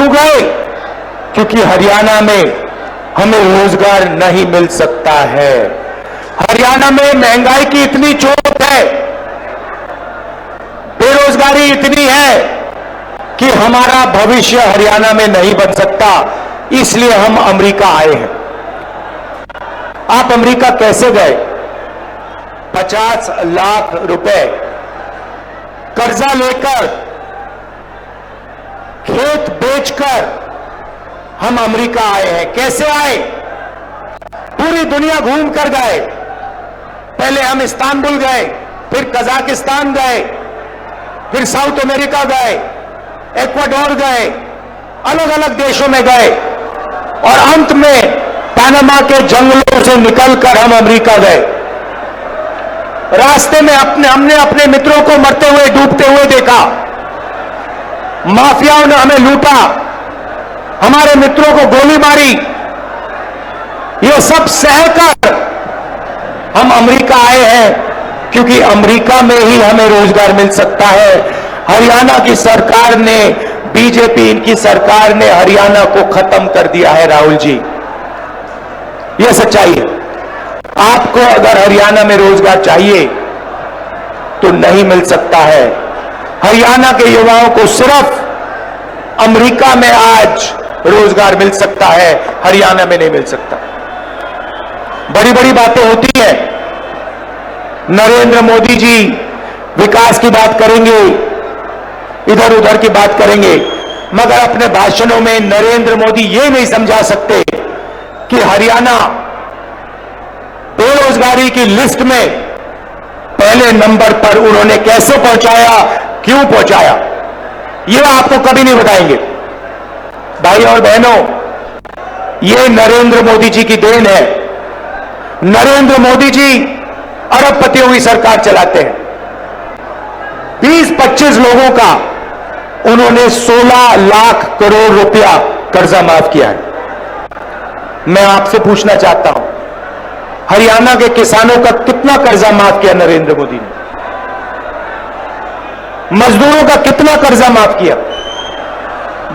क्यों गए? क्योंकि हरियाणा में हमें रोजगार नहीं मिल सकता है। हरियाणा में महंगाई की इतनी चोट है, बेरोजगारी इतनी है कि हमारा भविष्य हरियाणा में नहीं बन सकता। इसलिए हम अमेरिका आए हैं। आप अमेरिका कैसे गए? 50 लाख रुपए कर्जा लेकर, खेत बेचकर हम अमेरिका आए हैं। कैसे आए? पूरी दुनिया घूम कर गए। पहले हम इस्तांबुल गए, फिर कजाकिस्तान गए, फिर साउथ अमेरिका गए, इक्वाडोर गए, अलग अलग देशों में गए और अंत में पनामा के जंगलों से निकलकर हम अमेरिका गए। रास्ते में हमने अपने मित्रों को मरते हुए, डूबते हुए देखा। माफियाओं ने हमें लूटा, हमारे मित्रों को गोली मारी। ये सब सहकर हम अमेरिका आए हैं, क्योंकि अमेरिका में ही हमें रोजगार मिल सकता है। हरियाणा की सरकार ने, बीजेपी इनकी सरकार ने हरियाणा को खत्म कर दिया है। राहुल जी, यह सच्चाई है। आपको अगर हरियाणा में रोजगार चाहिए तो नहीं मिल सकता है। हरियाणा के युवाओं को सिर्फ अमेरिका में आज रोजगार मिल सकता है, हरियाणा में नहीं मिल सकता। बड़ी बड़ी बातें होती हैं। नरेंद्र मोदी जी विकास की बात करेंगे, इधर उधर की बात करेंगे, मगर अपने भाषणों में नरेंद्र मोदी ये नहीं समझा सकते कि हरियाणा बेरोजगारी की लिस्ट में पहले नंबर पर उन्होंने कैसे पहुंचाया, क्यों पहुंचाया, यह आपको कभी नहीं बताएंगे। भाई और बहनों, यह नरेंद्र मोदी जी की देन है। नरेंद्र मोदी जी अरबपतियों की सरकार चलाते हैं। 20-25 लोगों का उन्होंने 16 लाख करोड़ रुपया कर्जा माफ किया है। मैं आपसे पूछना चाहता हूं, हरियाणा के किसानों का कितना कर्जा माफ किया नरेंद्र मोदी ने? मजदूरों का कितना कर्जा माफ किया?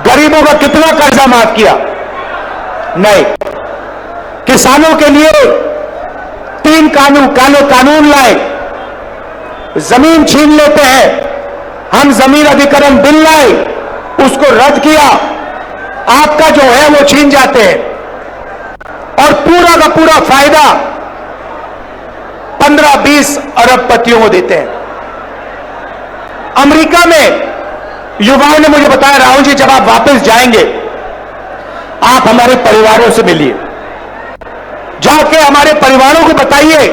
गरीबों का कितना कर्जा माफ किया? नहीं। किसानों के लिए 3 काले कानून लाए। जमीन छीन लेते हैं, हम जमीन अधिग्रहण बिल लाए, उसको रद्द किया, आपका जो है वो छीन जाते हैं और पूरा का पूरा फायदा 15-20 अरबपतियों को देते हैं। अमेरिका में युवाओं ने मुझे बताया, राहुल जी जब आप वापस जाएंगे आप हमारे परिवारों से मिलिए, जाके हमारे परिवारों को बताइए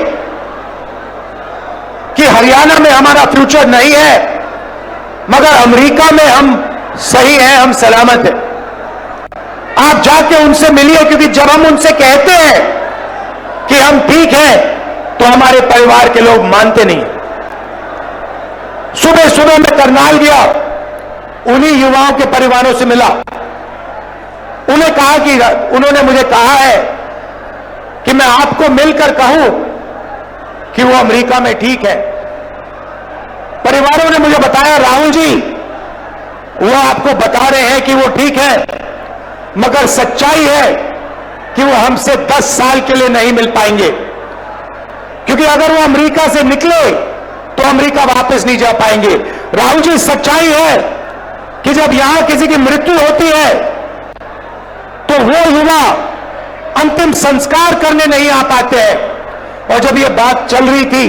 कि हरियाणा में हमारा फ्यूचर नहीं है, मगर अमेरिका में हम सही हैं, हम सलामत हैं। आप जाके उनसे मिलिए, क्योंकि जब हम उनसे कहते हैं कि हम ठीक हैं तो हमारे परिवार के लोग मानते नहीं। सुबह सुबह मैं करनाल गया, उन्हीं युवाओं के परिवारों से मिला। उन्हें कहा कि उन्होंने मुझे कहा है कि मैं आपको मिलकर कहूं कि वो अमेरिका में ठीक है। परिवारों ने मुझे बताया, राहुल जी वो आपको बता रहे हैं कि वो ठीक है, मगर सच्चाई है कि वो हमसे 10 साल के लिए नहीं मिल पाएंगे, क्योंकि अगर वो अमेरिका से निकले तो अमेरिका वापस नहीं जा पाएंगे। राहुल जी, सच्चाई है कि जब यहां किसी की मृत्यु होती है तो वो युवा अंतिम संस्कार करने नहीं आ पाते हैं। और जब ये बात चल रही थी,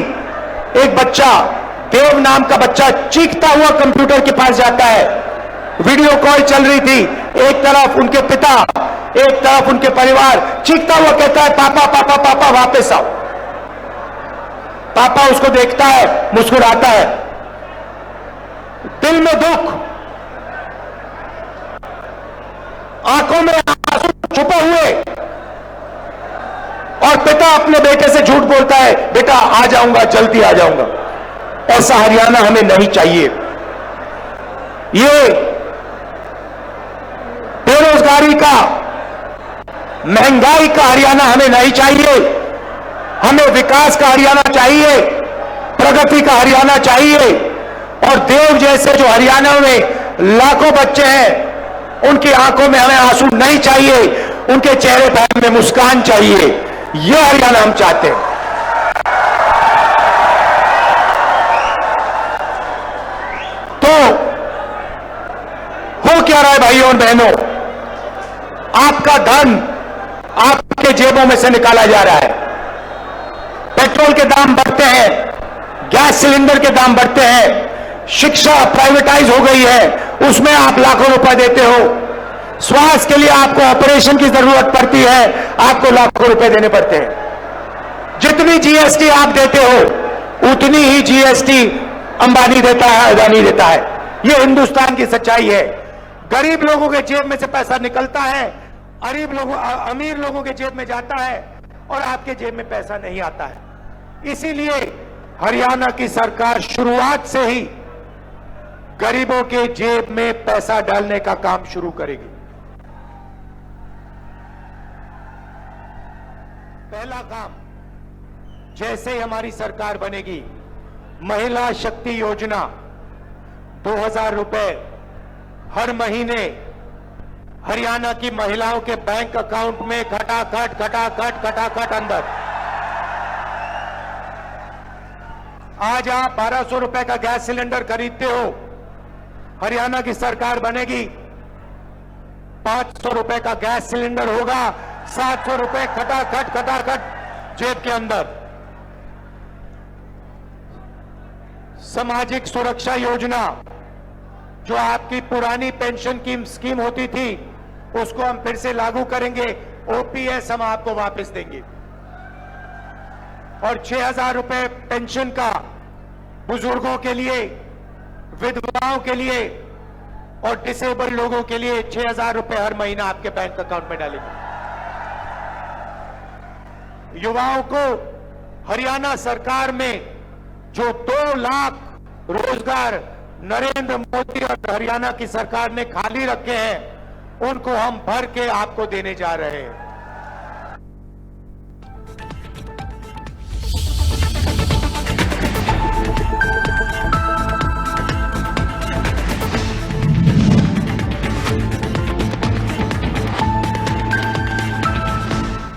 एक बच्चा, देव नाम का बच्चा, चीखता हुआ कंप्यूटर के पास जाता है। वीडियो कॉल चल रही थी, एक तरफ उनके पिता, एक तरफ उनके परिवार, चीखता हुआ कहता है, पापा पापा पापा वापस आओ। पापा उसको देखता है, मुस्कुराता है, दिल में दुख, आंखों में आंसू छुपे हुए, और पिता अपने बेटे से झूठ बोलता है, बेटा आ जाऊंगा, जल्दी आ जाऊंगा। ऐसा हरियाणा हमें नहीं चाहिए। ये बेरोजगारी का, महंगाई का हरियाणा हमें नहीं चाहिए। हमें विकास का हरियाणा चाहिए, प्रगति का हरियाणा चाहिए। और देव जैसे जो हरियाणा में लाखों बच्चे हैं, उनकी आंखों में हमें आंसू नहीं चाहिए, उनके चेहरे पर हमें मुस्कान चाहिए। यह हरियाणा हम चाहते हैं। तो हो क्या रहा है भाइयों और बहनों, आपका धन आपके जेबों में से निकाला जा रहा है। पेट्रोल के दाम बढ़ते हैं, गैस सिलेंडर के दाम बढ़ते हैं, शिक्षा प्राइवेटाइज हो गई है, उसमें आप लाखों रुपए देते हो। स्वास्थ्य के लिए आपको ऑपरेशन की जरूरत पड़ती है, आपको लाखों रुपए देने पड़ते हैं। जितनी जीएसटी आप देते हो उतनी ही जीएसटी अंबानी देता है, अदानी देता है। यह हिंदुस्तान की सच्चाई है। गरीब लोगों के जेब में से पैसा निकलता है, अमीर लोगों के जेब में जाता है और आपके जेब में पैसा नहीं आता है। इसीलिए हरियाणा की सरकार शुरुआत से ही गरीबों के जेब में पैसा डालने का काम शुरू करेगी। पहला काम, जैसे ही हमारी सरकार बनेगी, महिला शक्ति योजना 2000 रुपए हर महीने हरियाणा की महिलाओं के बैंक अकाउंट में खटाखट अंदर। आज आप 1200 रुपए का गैस सिलेंडर खरीदते हो, हरियाणा की सरकार बनेगी 500 रुपए का गैस सिलेंडर होगा, 700 रुपए खटाखट जेब के अंदर। सामाजिक सुरक्षा योजना, जो आपकी पुरानी पेंशन की स्कीम होती थी, उसको हम फिर से लागू करेंगे। ओपीएस हम आपको वापस देंगे और 6000 रुपए पेंशन का बुजुर्गों के लिए, विधवाओं के लिए और डिसेबल लोगों के लिए 6000 रुपए हर महीना आपके बैंक अकाउंट में डालेंगे। युवाओं को हरियाणा सरकार में जो 2 लाख रोजगार नरेंद्र मोदी और हरियाणा की सरकार ने खाली रखे हैं, उनको हम भर के आपको देने जा रहे हैं।